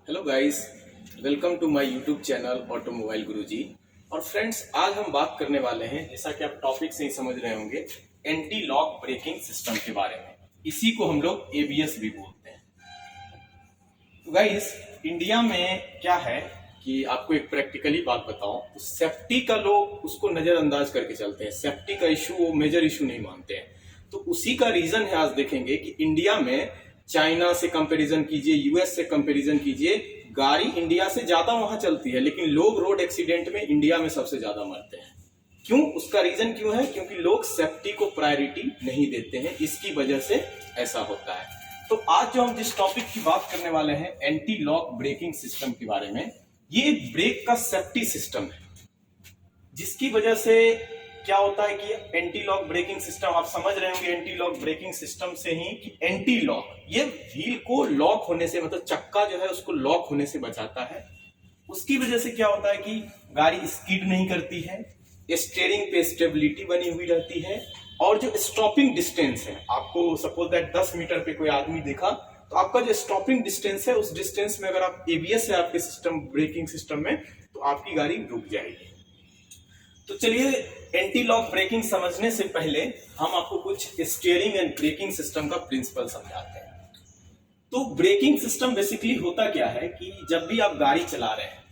Hello guys, welcome to my YouTube channel automobile Guruji. और friends, आज हम बात करने वाले हैं, जैसा कि आप टॉपिक से ही समझ रहे होंगे, एंटी लॉक ब्रेकिंग सिस्टम के बारे में। इसी को हम लोग एबीएस भी बोलते हैं। तो गाइस, इंडिया में क्या है कि आपको एक प्रैक्टिकली बात बताऊं तो सेफ्टी का लोग उसको नजरअंदाज करके चलते हैं। सेफ्टी का इशू वो मेजर इशू नहीं मानते हैं। तो उसी का रीजन है, आज देखेंगे कि इंडिया में चाइना से कंपैरिजन कीजिए, यूएस से कंपैरिजन कीजिए, गाड़ी इंडिया से ज्यादा वहां चलती है, लेकिन लोग रोड एक्सीडेंट में इंडिया में सबसे ज्यादा मरते हैं। क्यों? उसका रीजन क्यों है? क्योंकि लोग सेफ्टी को प्रायोरिटी नहीं देते हैं, इसकी वजह से ऐसा होता है। तो आज जो हम जिस टॉपिक की बात करने वाले हैं, एंटी लॉक ब्रेकिंग सिस्टम के बारे में। ये एक ब्रेक का सेफ्टी सिस्टम है, जिसकी वजह से क्या होता है कि एंटी लॉक ब्रेकिंग सिस्टम, आप समझ रहे होंगे एंटी लॉक ब्रेकिंग सिस्टम से ही कि एंटी लॉक ये व्हील को लॉक होने से, मतलब चक्का जो है उसको लॉक होने से बचाता है। उसकी वजह से क्या होता है कि गाड़ी स्किड नहीं करती है, स्टीयरिंग पे स्टेबिलिटी बनी हुई रहती है। और जो स्टॉपिंग डिस्टेंस है, आपको सपोज दैट 10 मीटर पे कोई आदमी देखा, तो आपका जो स्टॉपिंग डिस्टेंस है, उस डिस्टेंस में अगर आप एबीएस है आपके सिस्टम, ब्रेकिंग सिस्टम में, तो आपकी गाड़ी रुक जाएगी। तो चलिए, एंटी लॉक ब्रेकिंग समझने से पहले हम आपको कुछ स्टीयरिंग एंड ब्रेकिंग सिस्टम का प्रिंसिपल समझाते हैं। तो ब्रेकिंग सिस्टम बेसिकली होता क्या है कि जब भी आप गाड़ी चला रहे हैं,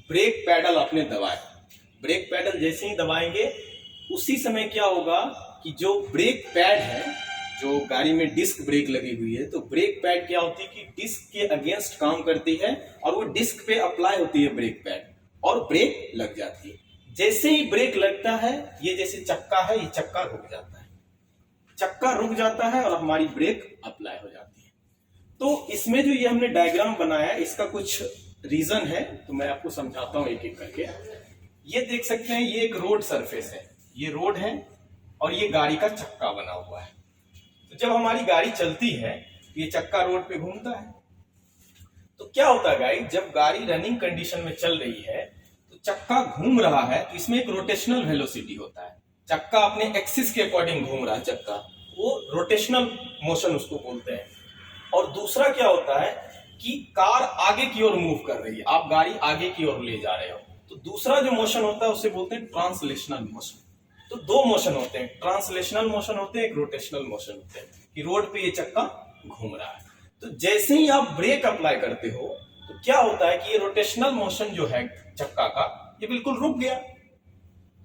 ब्रेक पैडल आपने दबाए, ब्रेक पैडल जैसे ही दबाएंगे, उसी समय क्या होगा कि जो ब्रेक पैड है, जो गाड़ी में डिस्क ब्रेक लगी हुई है, तो ब्रेक पैड क्या होती है कि डिस्क के अगेंस्ट काम करती है, और वो डिस्क पे अप्लाई होती है ब्रेक पैड, और ब्रेक लग जाती है। जैसे ही ब्रेक लगता है, ये जैसे चक्का है, ये चक्का रुक जाता है, चक्का रुक जाता है और हमारी ब्रेक अप्लाई हो जाती है। तो इसमें जो ये हमने डायग्राम बनाया है, इसका कुछ रीजन है, तो मैं आपको समझाता हूं एक एक करके। ये देख सकते हैं, ये एक रोड सरफेस है, ये रोड है, और ये गाड़ी का चक्का बना हुआ है। तो जब हमारी गाड़ी चलती है, ये चक्का रोड पे घूमता है। तो क्या होता है गाइस, जब गाड़ी रनिंग कंडीशन में चल रही है, तो चक्का घूम रहा है, तो इसमें एक रोटेशनल वेलोसिटी होता है। चक्का अपने एक्सिस के अकॉर्डिंग घूम रहा है, चक्का, वो रोटेशनल मोशन उसको बोलते हैं। और दूसरा क्या होता है कि कार आगे की ओर मूव कर रही है, आप गाड़ी आगे की ओर ले जा रहे हो, तो दूसरा जो मोशन होता है उसे बोलते हैं ट्रांसलेशनल मोशन। तो दो मोशन होते हैं, ट्रांसलेशनल मोशन होते हैं, एक रोटेशनल मोशन होते हैं, कि रोड पे ये चक्का घूम रहा है। तो जैसे ही आप ब्रेक अप्लाई करते हो, तो क्या होता है कि ये रोटेशनल मोशन जो है चक्का का, ये बिल्कुल रुक गया।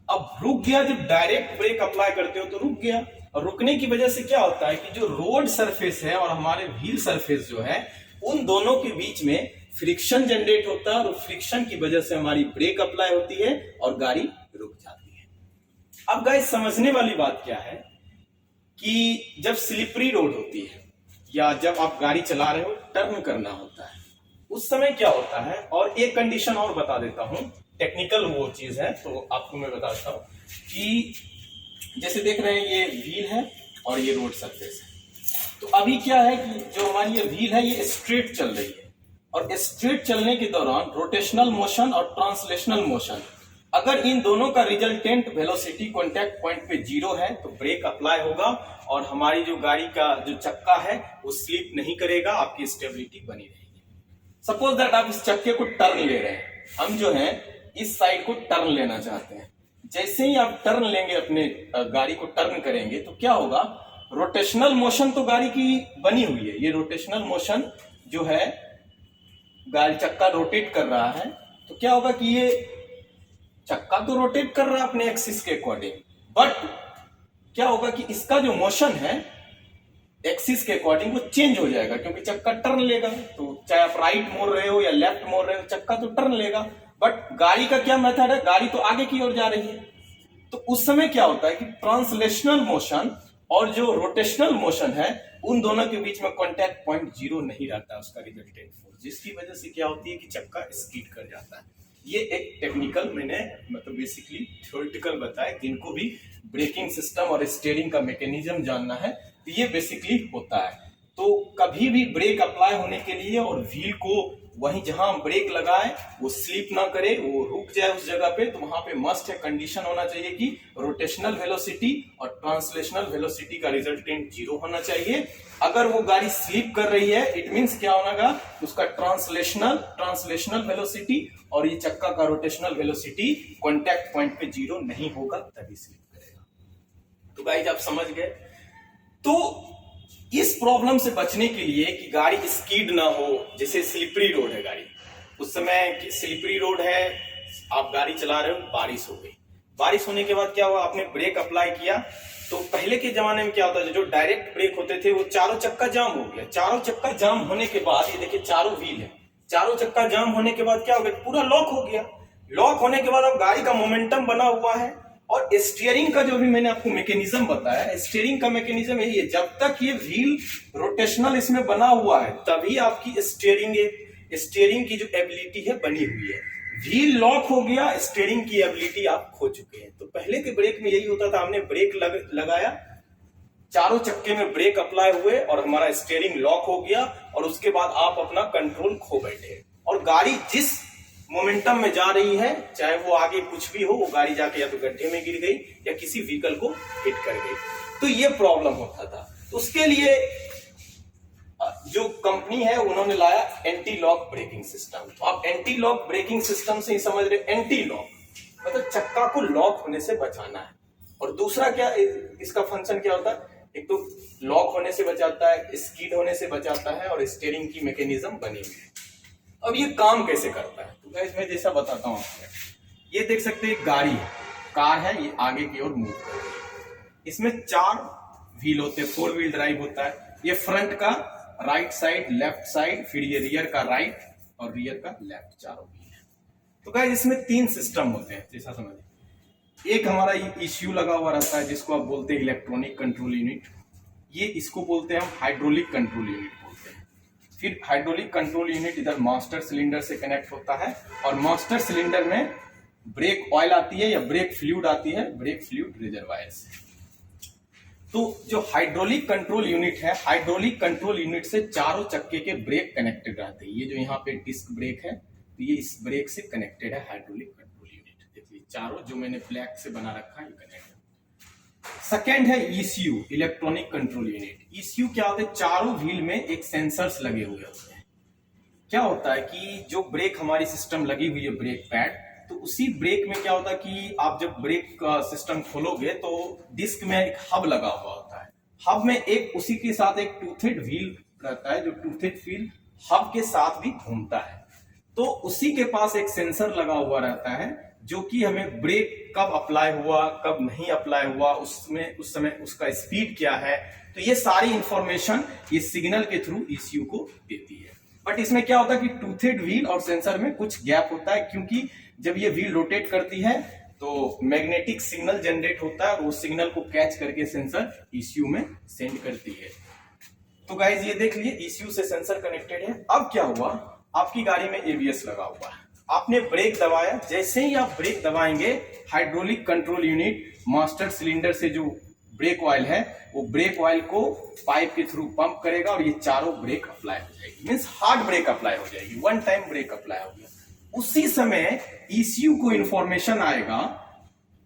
अब रुक गया, जब डायरेक्ट ब्रेक अप्लाई करते हो तो रुक गया। और रुकने की वजह से क्या होता है कि जो रोड सरफेस है और हमारे व्हील सरफेस जो है, उन दोनों के बीच में फ्रिक्शन जनरेट होता है, और फ्रिक्शन की वजह से हमारी ब्रेक अप्लाई होती है और गाड़ी रुक जाती है। अब गाइस, समझने वाली बात क्या है कि जब स्लिपरी रोड होती है, या जब आप गाड़ी चला रहे हो, टर्न करना होता है, उस समय क्या होता है। और एक कंडीशन और बता देता हूं, टेक्निकल वो चीज है, तो आपको मैं बताता हूं कि जैसे देख रहे हैं, ये व्हील है और ये रोड सरफेस है। तो अभी क्या है कि जो हमारी ये व्हील है, ये स्ट्रेट चल रही है, और स्ट्रेट चलने के दौरान रोटेशनल मोशन और ट्रांसलेशनल मोशन, अगर इन दोनों का रिजल्टेंट वेलोसिटी कॉन्टैक्ट पॉइंट पे 0 है, तो ब्रेक अप्लाई होगा, और हमारी जो गाड़ी का जो चक्का है वो स्लिप नहीं करेगा, आपकी स्टेबिलिटी बनी रहेगी। सपोज दैट आप इस चक्के को टर्न ले रहे हैं, हम जो है इस साइड को टर्न लेना चाहते हैं। जैसे ही आप टर्न लेंगे, अपने गाड़ी को टर्न करेंगे, तो क्या होगा, रोटेशनल मोशन तो गाड़ी की बनी हुई है, ये रोटेशनल मोशन जो है, गाड़ी चक्का रोटेट कर रहा है, तो क्या होगा कि ये चक्का तो रोटेट कर रहा है अपने एक्सिस के अकॉर्डिंग, बट क्या होगा कि इसका जो मोशन है एक्सिस के अकॉर्डिंग, वो चेंज हो जाएगा, क्योंकि चक्का टर्न लेगा। तो चाहे आप राइट मोड़ रहे हो या लेफ्ट मोड़ रहे हो, चक्का तो टर्न लेगा। बट गाड़ी का क्या मेथड है, गाड़ी तो आगे की ओर जा रही है। तो उस समय क्या होता है कि ट्रांसलेशनल मोशन और जो रोटेशनल मोशन है, उन दोनों के बीच में कॉन्टैक्ट पॉइंट 0 नहीं रहता, उसका रिजल्टेंट फोर्स, जिसकी वजह से क्या होती है कि चक्का स्किड कर जाता है। ये एक टेक्निकल, मैंने मतलब बेसिकली थ्योरेटिकल बताया। जिनको भी ब्रेकिंग सिस्टम और स्टीयरिंग का मैकेनिज्म जानना है, तो ये बेसिकली होता है। तो कभी भी ब्रेक अप्लाई होने के लिए और व्हील को वहीं जहां हम ब्रेक लगाए वो स्लिप ना करे, वो रुक जाए उस जगह पे, तो वहां पे मस्ट है कंडीशन होना चाहिए कि रोटेशनल वेलोसिटी और ट्रांसलेशनल वेलोसिटी का रिजल्टेंट 0 होना चाहिए। अगर वो गाड़ी स्लिप कर रही है इट मींस क्या होगा, उसका ट्रांसलेशनल वेलोसिटी और ये चक्का का रोटेशनल वेलोसिटी कॉन्टैक्ट पॉइंट पे 0 नहीं होगा, तभी स्लिप करेगा। तो गाइस आप समझ गए। तो इस प्रॉब्लम से बचने के लिए कि गाड़ी स्कीड ना हो, जैसे स्लिपरी रोड है गाड़ी, उस समय स्लिपरी रोड है, आप गाड़ी चला रहे हो, बारिश हो गई, बारिश होने के बाद क्या हुआ, आपने ब्रेक अप्लाई किया, तो पहले के जमाने में क्या होता था, जो डायरेक्ट ब्रेक होते थे वो चारों चक्का जाम हो गया। चारों चक्का जाम होने के बाद ये देखिए चारों व्हील है, चारों चक्का जाम होने के बाद क्या हो गया, पूरा लॉक हो गया। लॉक होने के बाद अब गाड़ी का मोमेंटम बना हुआ है, और स्टीयरिंग का जो भी मैंने आपको मैकेनिज्म बताया, स्टीयरिंग का मैकेनिज्म यही है, जब तक ये व्हील रोटेशनल इसमें बना हुआ है तभी आपकी स्टीयरिंग की जो एबिलिटी है बनी हुई है। व्हील लॉक हो गया, स्टीयरिंग की एबिलिटी आप खो चुके हैं। तो पहले के ब्रेक में यही होता था, हमने ब्रेक लगाया, चारों चक्के में ब्रेक अप्लाई हुए और हमारा स्टीयरिंग लॉक हो गया, और उसके बाद आप अपना कंट्रोल खो बैठे, और गाड़ी जिस मोमेंटम में जा रही है, चाहे वो आगे कुछ भी हो, वो गाड़ी जाके या तो गड्ढे में गिर गई या किसी व्हीकल को हिट कर गई। तो ये प्रॉब्लम होता था। तो उसके लिए जो कंपनी है उन्होंने लाया एंटी लॉक ब्रेकिंग सिस्टम। तो आप एंटी लॉक ब्रेकिंग सिस्टम से ही समझ रहे, एंटी लॉक मतलब चक्का को लॉक होने से बचाना है, और दूसरा क्या इसका फंक्शन क्या होता है, एक तो लॉक होने से बचाता है, स्कीड होने से बचाता है, और स्टीयरिंग की मैकेनिज्म बनी हुई है। अब ये काम कैसे करता है, तो गाइस मैं जैसा बताता हूं आपको, ये देख सकते हैं गाड़ी है, कार है, ये आगे की ओर मूव कर रही है, इसमें 4 व्हील होते हैं, 4 व्हील ड्राइव होता है। ये फ्रंट का राइट साइड, लेफ्ट साइड, फिर ये रियर का राइट और रियर का लेफ्ट, चारों व्हील है। तो गाइस इसमें 3 सिस्टम होते हैं, जैसा समझिए। एक हमारा ECU लगा हुआ रहता है, जिसको आप बोलते हैं इलेक्ट्रॉनिक कंट्रोल यूनिट, ये इसको बोलते हैं हम हाइड्रोलिक कंट्रोल यूनिट बोलते हैं। फिर हाइड्रोलिक कंट्रोल यूनिट इधर मास्टर सिलेंडर से कनेक्ट होता है, और मास्टर सिलेंडर में ब्रेक ऑयल आती है या ब्रेक फ्लूइड आती है, ब्रेक फ्लूइड रिजर्वायर से। तो जो हाइड्रोलिक कंट्रोल यूनिट है, हाइड्रोलिक कंट्रोल यूनिट से चारों चक्के के ब्रेक कनेक्टेड रहते हैं। ये जो यहाँ पे डिस्क ब्रेक है, तो ये इस ब्रेक से कनेक्टेड है, हाइड्रोलिक कंट्रोल यूनिट। देखिए चारों जो मैंने ब्लैक से बना रखा है, कनेक्ट है। सेकेंड है ECU, electronic control unit. ECU क्या होता है, चारों व्हील में एक सेंसर्स लगे हुए होते हैं। क्या होता है कि जो ब्रेक हमारी सिस्टम लगी हुई है, ब्रेक पैड, तो उसी ब्रेक में क्या होता है कि आप जब ब्रेक का सिस्टम खोलोगे तो डिस्क में एक हब लगा हुआ होता है। हब में एक उसी के साथ एक टूथेड व्हील रहता है, जो टूथेड व्हील हब के साथ भी घूमता है। तो उसी के पास एक सेंसर लगा हुआ रहता है, जो कि हमें ब्रेक कब अप्लाई हुआ, कब नहीं अप्लाई हुआ, उस समय उसका स्पीड क्या है, तो ये सारी इंफॉर्मेशन ये सिग्नल के थ्रू ECU को देती है। बट इसमें क्या होता है कि टूथेड व्हील और सेंसर में कुछ गैप होता है, क्योंकि जब ये व्हील रोटेट करती है तो मैग्नेटिक सिग्नल जनरेट होता है, और उस सिग्नल को कैच करके सेंसर ECU में सेंड करती है। तो गाइज ये देख लिए ECU से सेंसर कनेक्टेड है। अब क्या हुआ, आपकी गाड़ी में ABS लगा हुआ है, आपने ब्रेक दबाया, जैसे ही आप ब्रेक दबाएंगे, hydraulic control unit master cylinder से जो ब्रेक ऑयल है, वो ब्रेक ऑयल को पाइप के थ्रू पंप करेगा, और ये चारों ब्रेक अप्लाई हो जाएगी, मींस हार्ड ब्रेक अप्लाई हो जाएगी, वन टाइम ब्रेक अप्लाई हो गया। उसी समय ECU को इंफॉर्मेशन आएगा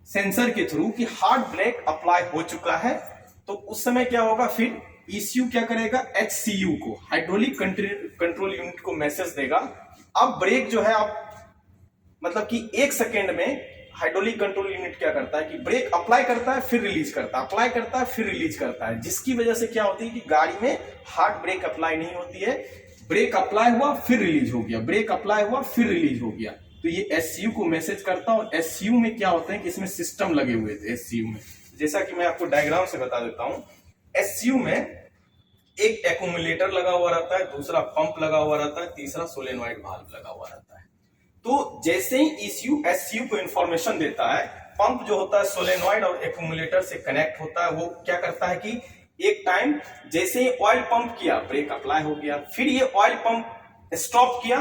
सेंसर के थ्रू कि हार्ड ब्रेक अप्लाई हो चुका है। तो उस समय क्या होगा, फिर ECU क्या करेगा, HCU को, हाइड्रोलिक कंट्रोल यूनिट को मैसेज देगा। अब ब्रेक जो है, आप मतलब कि 1 सेकेंड में हाइड्रोलिक कंट्रोल यूनिट क्या करता है कि ब्रेक अप्लाई करता है, फिर रिलीज करता है, अप्लाई करता है, फिर रिलीज करता है, जिसकी वजह से क्या होती है कि गाड़ी में हार्ड ब्रेक अप्लाई नहीं होती है। ब्रेक अप्लाई हुआ, फिर रिलीज हो गया, ब्रेक अप्लाई हुआ, फिर रिलीज हो गया। तो ये SCU को मैसेज करता है, और SCU में क्या होता है कि इसमें सिस्टम लगे हुए थे। SCU में जैसा कि मैं आपको डायग्राम से बता देता हूं, SCU में एक एक्यूमुलेटर लगा हुआ रहता है, दूसरा पंप लगा हुआ रहता है, तीसरा सोलेनॉइड वाल्व लगा हुआ रहता है। तो जैसे ही ECU SCU को इंफॉर्मेशन देता है, पंप जो होता है सोलेनॉइड और एक्यूमुलेटर से कनेक्ट होता है, वो क्या करता है कि एक टाइम जैसे ही ऑयल पंप किया, ब्रेक अप्लाई हो गया, फिर ये ऑयल पंप स्टॉप किया,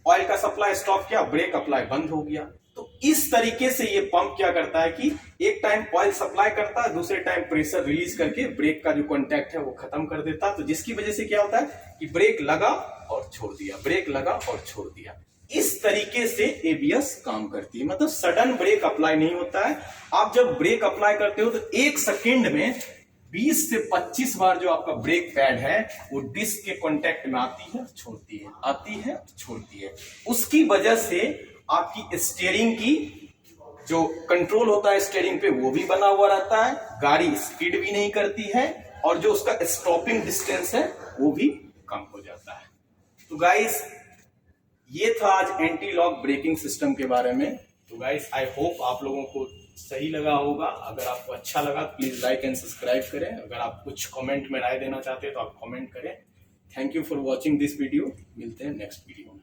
ऑयल का सप्लाई स्टॉप किया, ब्रेक अप्लाई बंद हो गया। तो इस तरीके से ये पंप क्या करता है कि एक टाइम ऑयल सप्लाई करता है, दूसरे टाइम प्रेशर रिलीज करके ब्रेक का जो कॉन्टैक्ट है वो खत्म कर देता है। तो जिसकी वजह से क्या होता है कि ब्रेक लगा और छोड़ दिया, ब्रेक लगा और छोड़ दिया। इस तरीके से एबीएस काम करती है, मतलब सडन ब्रेक अप्लाई नहीं होता है। आप जब ब्रेक अप्लाई करते हो तो एक सेकेंड में 20 से 25 बार जो आपका ब्रेक पैड है वो डिस्क के कांटेक्ट में आती है, छोड़ती है, आती है, छोड़ती है। उसकी वजह से आपकी स्टीयरिंग की जो कंट्रोल होता है स्टीयरिंग पे वो भी बना हुआ रहता है, गाड़ी स्किड भी नहीं करती है, और जो उसका स्टॉपिंग डिस्टेंस है वो भी कम हो जाता है। तो गाइस ये था आज एंटी लॉक ब्रेकिंग सिस्टम के बारे में। तो गाइस आई होप आप लोगों को सही लगा होगा। अगर आपको अच्छा लगा प्लीज लाइक एंड सब्सक्राइब करें। अगर आप कुछ कमेंट में राय देना चाहते हैं तो आप कमेंट करें। Thank you for watching this video. मिलते हैं नेक्स्ट वीडियो में।